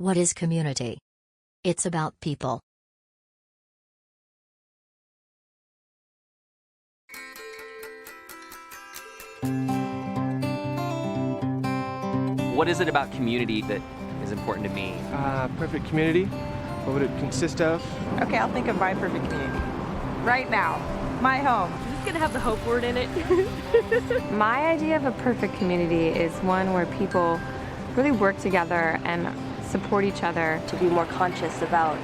What is community? It's about people. What is it about community that is important to me? Perfect community. What would it consist of? Okay, I'll think of my perfect community. Right now, my home. Is this gonna have the hope word in it? My idea of a perfect community is one where people really work together and support each other. To be more conscious about,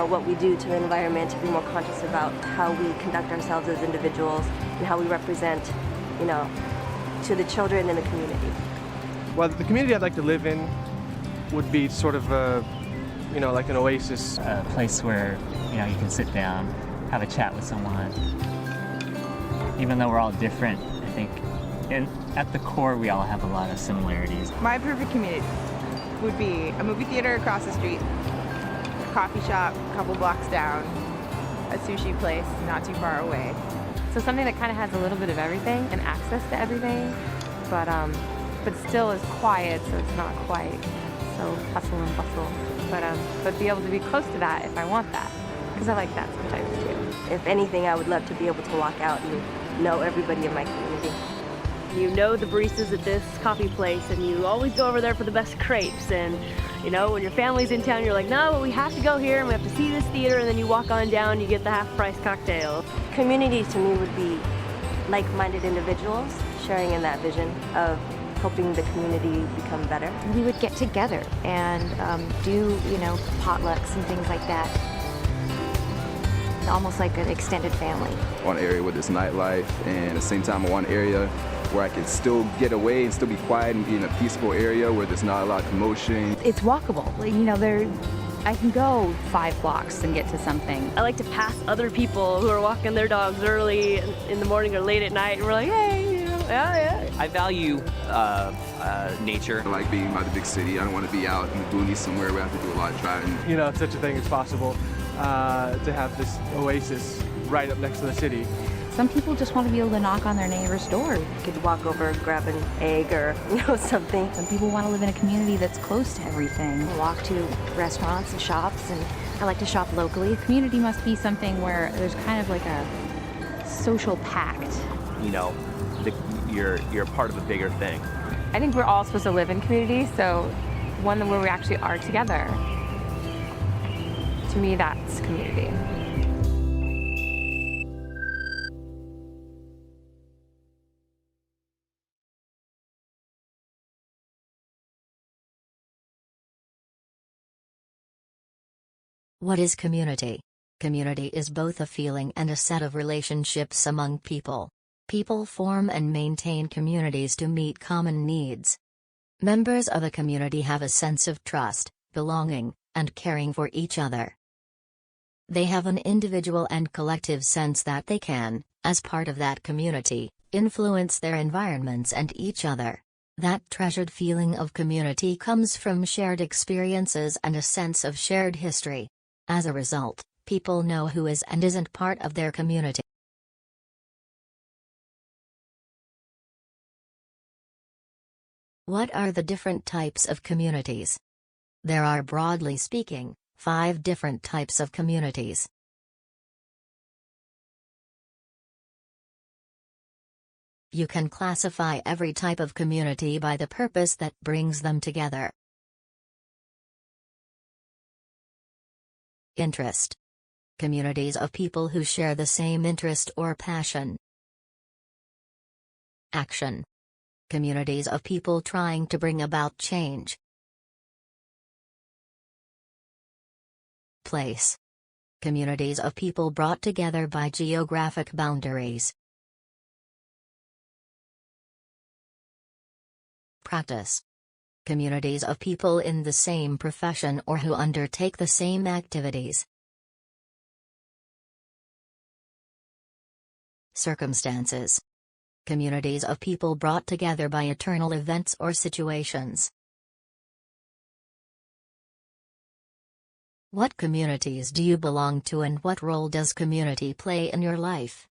what we do to the environment, to be more conscious about how we conduct ourselves as individuals and how we represent, to the children in the community. Well, the community I'd like to live in would be sort of like an oasis. A place where, you can sit down, have a chat with someone. Even though we're all different, I think at the core we all have a lot of similarities. My perfect community would be a movie theater across the street, a coffee shop a couple blocks down, a sushi place not too far away. So something that kind of has a little bit of everything and access to everything, but still is quiet, so it's not quite so hustle and bustle. But be able to be close to that if I want that, because I like that sometimes too. If anything, I would love to be able to walk out and know everybody in my community. You know the baristas at this coffee place, and you always go over there for the best crepes. And when your family's in town, you're like, no, but we have to go here and we have to see this theater. And then you walk on down, you get the half-price cocktail. Community to me would be like-minded individuals sharing in that vision of helping the community become better. We would get together and do, potlucks and things like that. Almost like an extended family. One area with this nightlife, and at the same time one area where I could still get away and still be quiet and be in a peaceful area where there's not a lot of commotion. It's walkable. I can go 5 blocks and get to something. I like to pass other people who are walking their dogs early in the morning or late at night, and we're like, hey, yeah. I value nature. I like being by the big city. I don't want to be out in the boonies somewhere where I have to do a lot of driving. If such a thing is possible, to have this oasis right up next to the city. Some people just want to be able to knock on their neighbor's door. You could walk over, grab an egg or something. Some people want to live in a community that's close to everything. Walk to restaurants and shops, and I like to shop locally. Community must be something where there's kind of like a social pact. You're part of a bigger thing. I think we're all supposed to live in community, so one where we actually are together. To me, that's community. What is community? Community is both a feeling and a set of relationships among people. People form and maintain communities to meet common needs. Members of a community have a sense of trust, belonging, and caring for each other. They have an individual and collective sense that they can, as part of that community, influence their environments and each other. That treasured feeling of community comes from shared experiences and a sense of shared history. As a result, people know who is and isn't part of their community. What are the different types of communities? There are, broadly speaking, 5 different types of communities. You can classify every type of community by the purpose that brings them together. Interest. Communities of people who share the same interest or passion. Action. Communities of people trying to bring about change. Place. Communities of people brought together by geographic boundaries. Practice. Communities of people in the same profession or who undertake the same activities. Circumstances. Communities of people brought together by eternal events or situations. What communities do you belong to, and what role does community play in your life?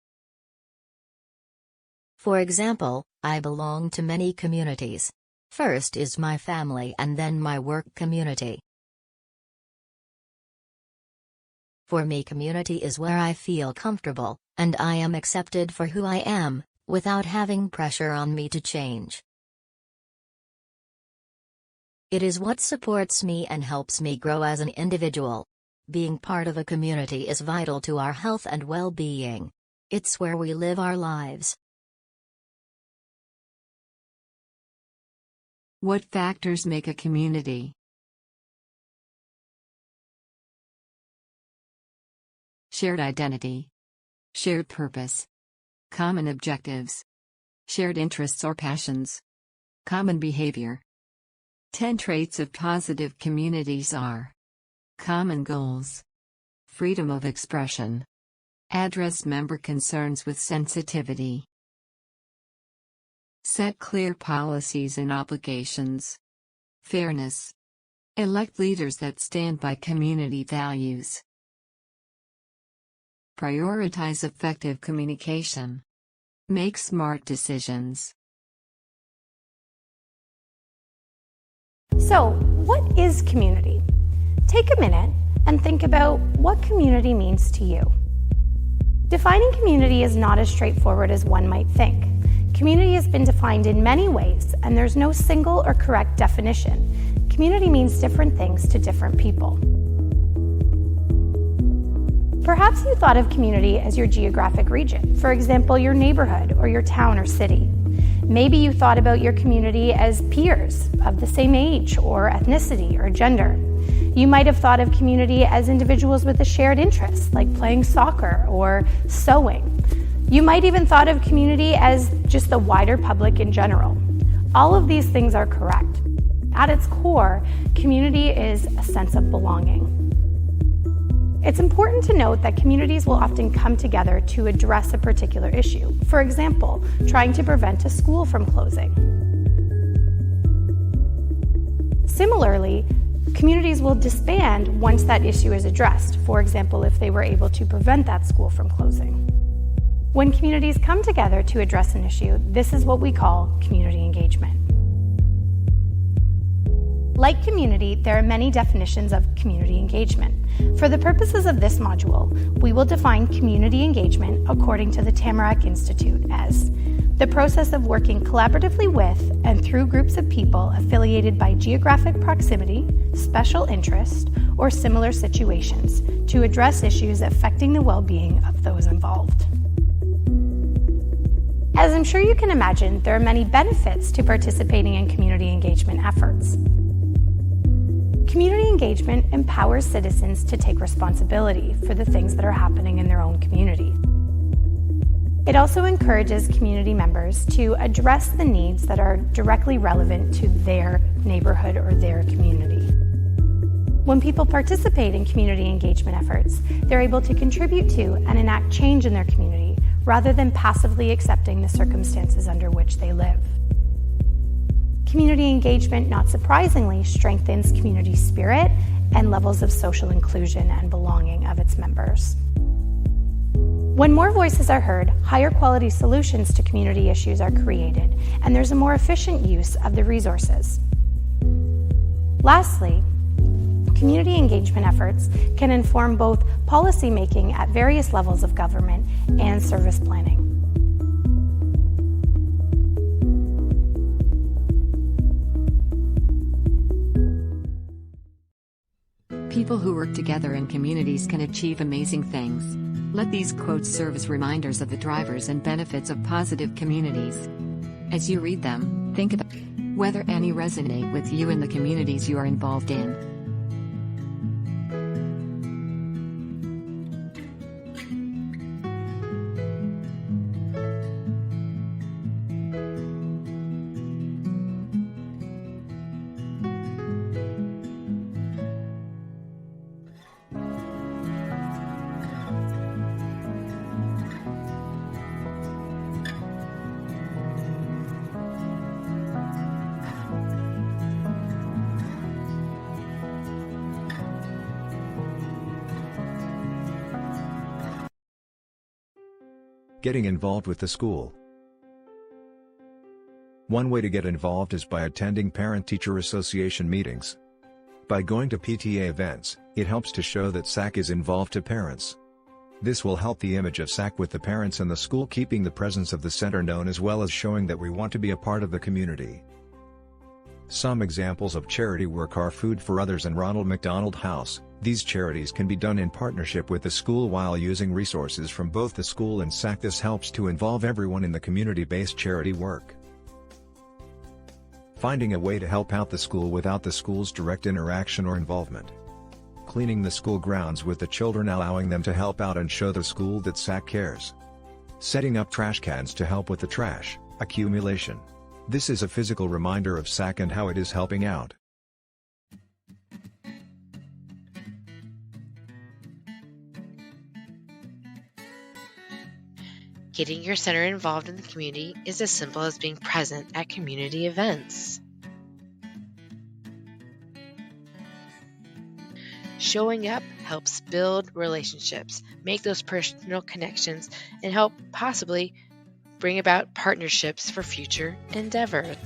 For example, I belong to many communities. First is my family and then my work community. For me, community is where I feel comfortable, and I am accepted for who I am, without having pressure on me to change. It is what supports me and helps me grow as an individual. Being part of a community is vital to our health and well-being. It's where we live our lives. What factors make a community? Shared identity, shared purpose, common objectives, shared interests or passions, common behavior. 10 traits of positive communities are: common goals, freedom of expression, address member concerns with sensitivity, set clear policies and obligations, fairness, elect leaders that stand by community values, prioritize effective communication, make smart decisions. So, what is community? Take a minute and think about what community means to you. Defining community is not as straightforward as one might think. Community has been defined in many ways, and there's no single or correct definition. Community means different things to different people. Perhaps you thought of community as your geographic region, for example, your neighborhood or your town or city. Maybe you thought about your community as peers of the same age or ethnicity or gender. You might have thought of community as individuals with a shared interest, like playing soccer or sewing. You might even thought of community as just the wider public in general. All of these things are correct. At its core, community is a sense of belonging. It's important to note that communities will often come together to address a particular issue. For example, trying to prevent a school from closing. Similarly, communities will disband once that issue is addressed. For example, if they were able to prevent that school from closing. When communities come together to address an issue, this is what we call community engagement. Like community, there are many definitions of community engagement. For the purposes of this module, we will define community engagement according to the Tamarack Institute as the process of working collaboratively with and through groups of people affiliated by geographic proximity, special interest, or similar situations to address issues affecting the well-being of those involved. As I'm sure you can imagine, there are many benefits to participating in community engagement efforts. Community engagement empowers citizens to take responsibility for the things that are happening in their own community. It also encourages community members to address the needs that are directly relevant to their neighborhood or their community. When people participate in community engagement efforts, they're able to contribute to and enact change in their community rather than passively accepting the circumstances under which they live. Community engagement, not surprisingly, strengthens community spirit and levels of social inclusion and belonging of its members. When more voices are heard, higher quality solutions to community issues are created, and there's a more efficient use of the resources. Lastly, community engagement efforts can inform both policy making at various levels of government and service planning. People who work together in communities can achieve amazing things. Let these quotes serve as reminders of the drivers and benefits of positive communities. As you read them, think about whether any resonate with you in the communities you are involved in. Getting involved with the school. One way to get involved is by attending Parent-Teacher Association meetings. By going to PTA events, it helps to show that SACC is involved to parents. This will help the image of SACC with the parents and the school, keeping the presence of the center known, as well as showing that we want to be a part of the community. Some examples of charity work are Food for Others and Ronald McDonald House. These charities can be done in partnership with the school while using resources from both the school and SACC. This helps to involve everyone in the community-based charity work. Finding a way to help out the school without the school's direct interaction or involvement. Cleaning the school grounds with the children, allowing them to help out and show the school that SACC cares. Setting up trash cans to help with the trash accumulation. This is a physical reminder of SACC and how it is helping out. Getting your center involved in the community is as simple as being present at community events. Showing up helps build relationships, make those personal connections, and help possibly bring about partnerships for future endeavors.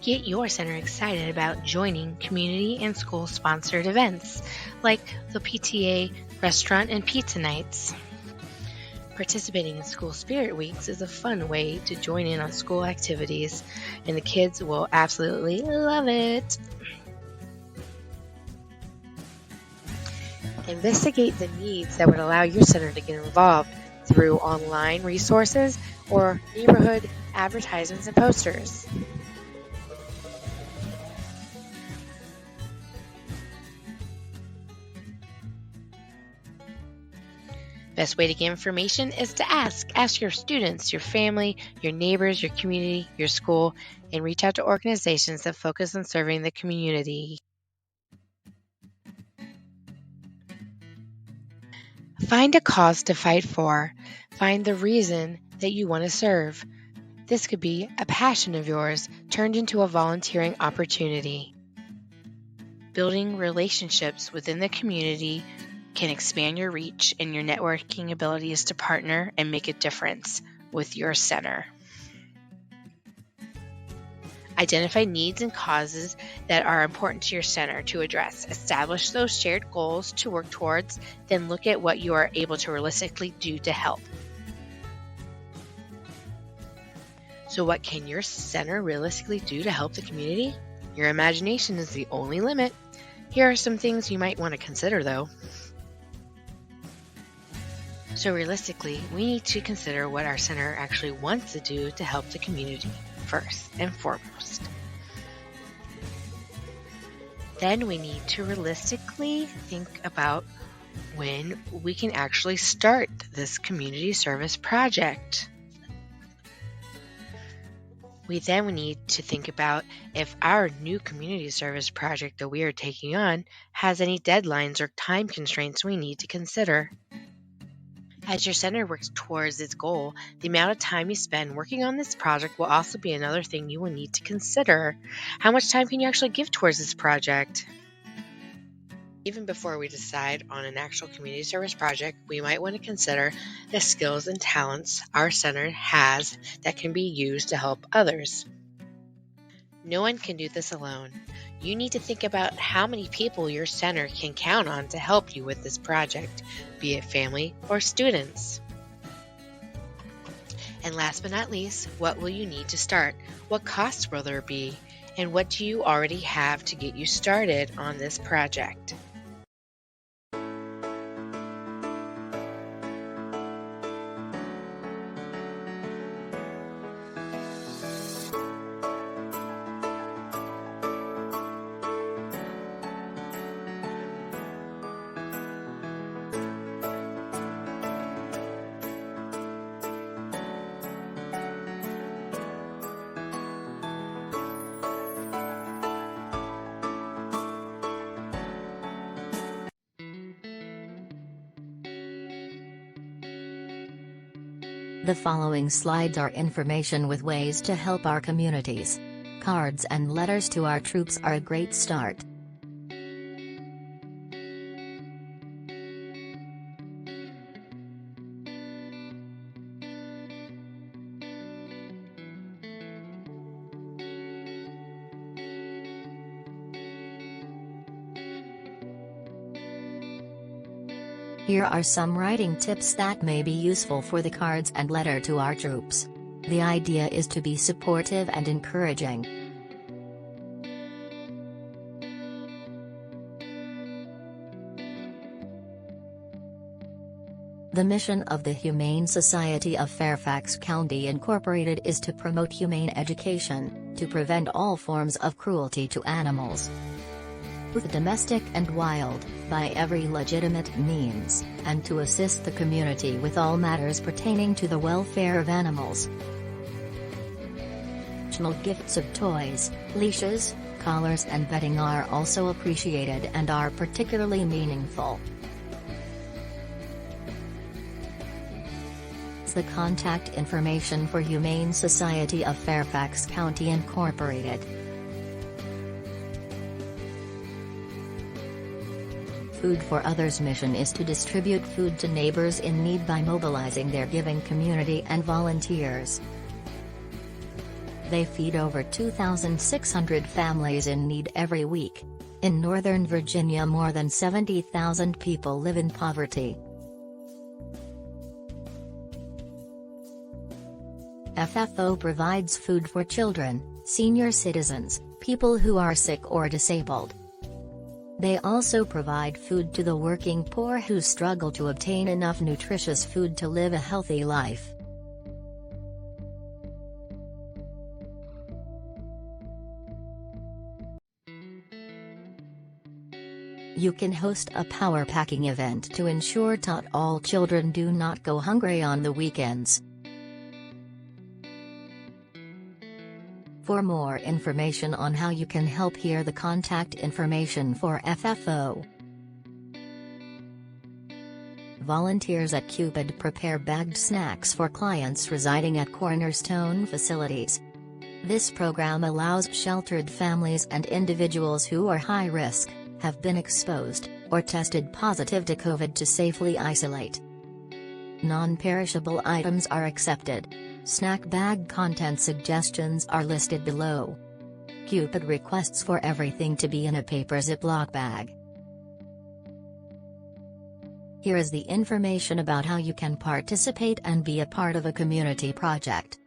Get your center excited about joining community and school-sponsored events like the PTA Restaurant and Pizza Nights. Participating in School Spirit Weeks is a fun way to join in on school activities, and the kids will absolutely love it. Investigate the needs that would allow your center to get involved through online resources or neighborhood advertisements and posters. Best way to get information is to ask. Ask your students, your family, your neighbors, your community, your school, and reach out to organizations that focus on serving the community. Find a cause to fight for. Find the reason that you want to serve. This could be a passion of yours turned into a volunteering opportunity. Building relationships within the community can expand your reach and your networking abilities to partner and make a difference with your center. Identify needs and causes that are important to your center to address. Establish those shared goals to work towards, then look at what you are able to realistically do to help. So what can your center realistically do to help the community? Your imagination is the only limit. Here are some things you might want to consider though. So realistically, we need to consider what our center actually wants to do to help the community first and foremost. Then we need to realistically think about when we can actually start this community service project. We then need to think about if our new community service project that we are taking on has any deadlines or time constraints we need to consider. As your center works towards its goal, the amount of time you spend working on this project will also be another thing you will need to consider. How much time can you actually give towards this project? Even before we decide on an actual community service project, we might want to consider the skills and talents our center has that can be used to help others. No one can do this alone. You need to think about how many people your center can count on to help you with this project, be it family or students. And last but not least, what will you need to start? What costs will there be? And what do you already have to get you started on this project? The following slides are information with ways to help our communities. Cards and letters to our troops are a great start. Here are some writing tips that may be useful for the cards and letter to our troops. The idea is to be supportive and encouraging. The mission of the Humane Society of Fairfax County Incorporated is to promote humane education, to prevent all forms of cruelty to animals, both domestic and wild, by every legitimate means, and to assist the community with all matters pertaining to the welfare of animals. Gifts of toys, leashes, collars and bedding are also appreciated and are particularly meaningful. The contact information for Humane Society of Fairfax County Incorporated. Food for Others' mission is to distribute food to neighbors in need by mobilizing their giving community and volunteers. They feed over 2,600 families in need every week. In Northern Virginia, more than 70,000 people live in poverty. FFO provides food for children, senior citizens, people who are sick or disabled. They also provide food to the working poor who struggle to obtain enough nutritious food to live a healthy life. You can host a power packing event to ensure that all children do not go hungry on the weekends. For more information on how you can help, hear the contact information for FFO. Volunteers at Cupid prepare bagged snacks for clients residing at cornerstone facilities. This program allows sheltered families and individuals who are high risk, have been exposed, or tested positive to COVID to safely isolate. Non-perishable items are accepted. Snack bag content suggestions are listed below. Cupid requests for everything to be in a paper Ziploc bag. Here is the information about how you can participate and be a part of a community project.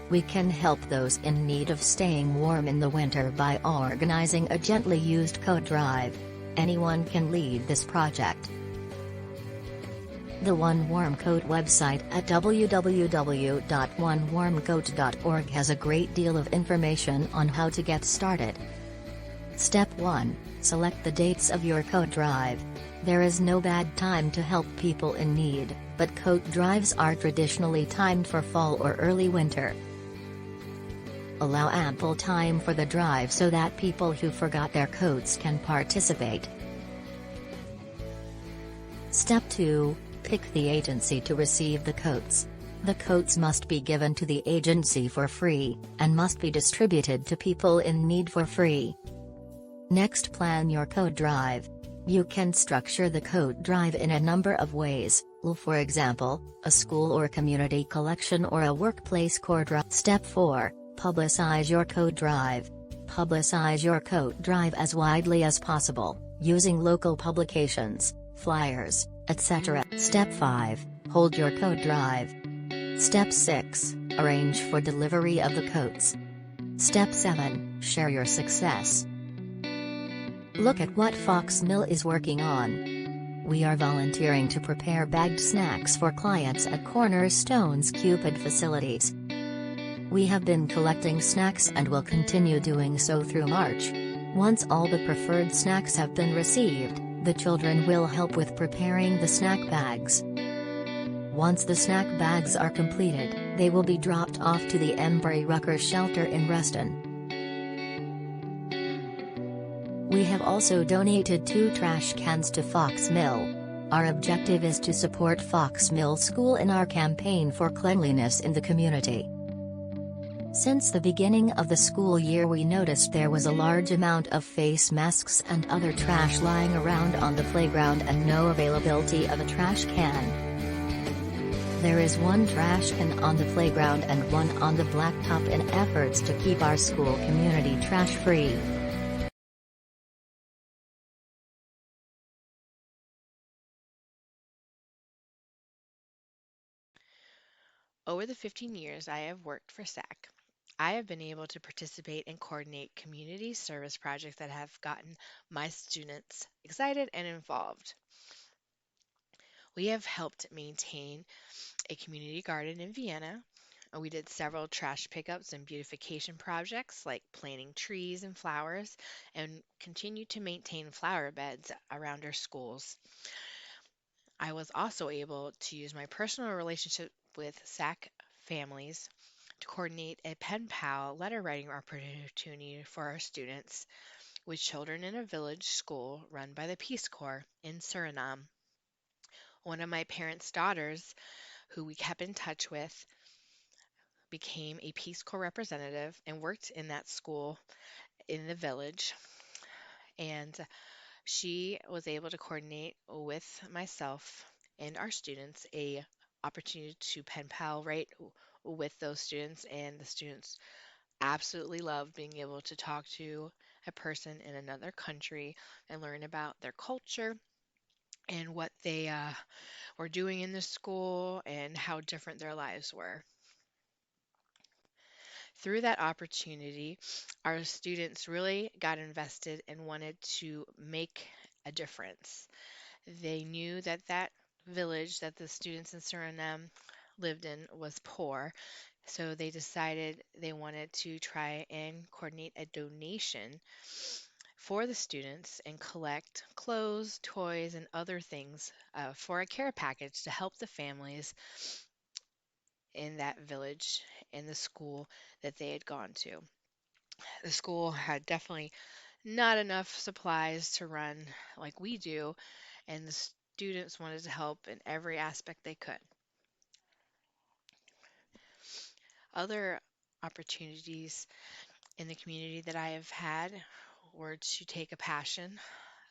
We can help those in need of staying warm in the winter by organizing a gently used coat drive. Anyone can lead this project. The One Warm Coat website at www.onewarmcoat.org has a great deal of information on how to get started. Step 1. Select the dates of your coat drive. There is no bad time to help people in need, but coat drives are traditionally timed for fall or early winter. Allow ample time for the drive so that people who forgot their coats can participate. Step 2. Pick the agency to receive the coats. The coats must be given to the agency for free, and must be distributed to people in need for free. Next, plan your coat drive. You can structure the coat drive in a number of ways, for example, a school or community collection or a workplace core drive. Step 4. Publicize your coat drive. Publicize your coat drive as widely as possible, using local publications, flyers, etc. Step 5. Hold your coat drive. Step 6. Arrange for delivery of the coats. Step 7. Share your success. Look at what Fox Mill is working on. We are volunteering to prepare bagged snacks for clients at Cornerstone's Cupid facilities. We have been collecting snacks and will continue doing so through March. Once all the preferred snacks have been received, the children will help with preparing the snack bags. Once the snack bags are completed, they will be dropped off to the Embry Rucker shelter in Reston. We have also donated 2 trash cans to Fox Mill. Our objective is to support Fox Mill School in our campaign for cleanliness in the community. Since the beginning of the school year, we noticed there was a large amount of face masks and other trash lying around on the playground and no availability of a trash can. There is 1 trash can on the playground and 1 on the blacktop in efforts to keep our school community trash free. Over the 15 years I have worked for SACC, I have been able to participate and coordinate community service projects that have gotten my students excited and involved. We have helped maintain a community garden in Vienna. We did several trash pickups and beautification projects like planting trees and flowers, and continue to maintain flower beds around our schools. I was also able to use my personal relationship with SAC families to coordinate a pen pal letter writing opportunity for our students with children in a village school run by the Peace Corps in Suriname. One of my parents' daughters, who we kept in touch with, became a Peace Corps representative and worked in that school in the village. And she was able to coordinate with myself and our students a opportunity to pen pal write with those students, and the students absolutely love being able to talk to a person in another country and learn about their culture and what they were doing in the school and how different their lives were. Through that opportunity, our students really got invested and wanted to make a difference. They knew that that village that the students in Suriname lived in was poor, so they decided they wanted to try and coordinate a donation for the students and collect clothes, toys, and other things for a care package to help the families in that village in the school that they had gone to. The school had definitely not enough supplies to run like we do, and the students wanted to help in every aspect they could. Other opportunities in the community that I have had were to take a passion,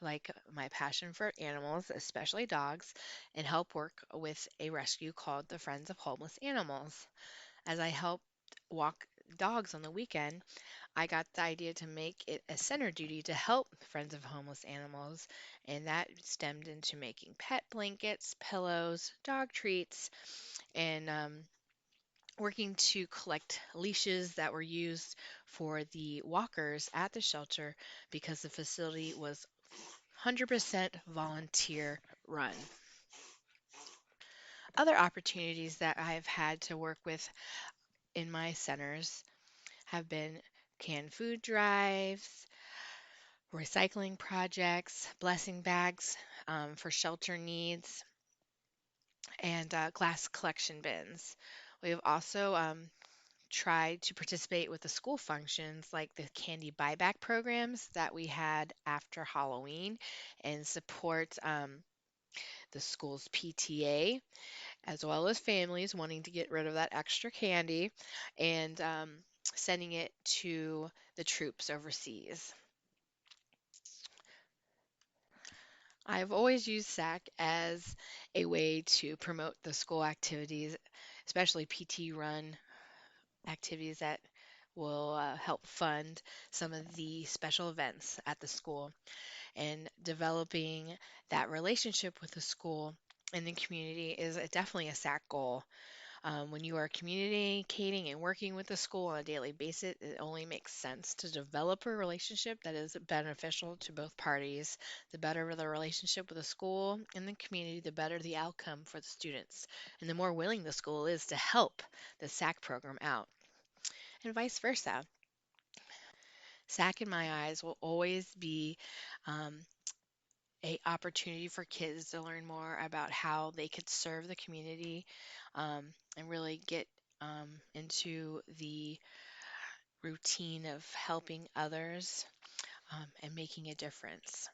like my passion for animals, especially dogs, and help work with a rescue called the Friends of Homeless Animals. As I helped walk dogs on the weekend, I got the idea to make it a center duty to help Friends of Homeless Animals, and that stemmed into making pet blankets, pillows, dog treats, and working to collect leashes that were used for the walkers at the shelter because the facility was 100% volunteer run. Other opportunities that I've had to work with in my centers have been canned food drives, recycling projects, blessing bags for shelter needs, and glass collection bins. We have also tried to participate with the school functions like the candy buyback programs that we had after Halloween and support the school's PTA as well as families wanting to get rid of that extra candy and sending it to the troops overseas. I've always used SAC as a way to promote the school activities, especially PT run activities that will help fund some of the special events at the school, and developing that relationship with the school and the community is definitely a SAC goal. When you are communicating and working with the school on a daily basis, it only makes sense to develop a relationship that is beneficial to both parties. The better the relationship with the school and the community, the better the outcome for the students, and the more willing the school is to help the SAC program out, and vice versa. SAC, in my eyes, will always be um, a opportunity for kids to learn more about how they could serve the community and really get into the routine of helping others and making a difference.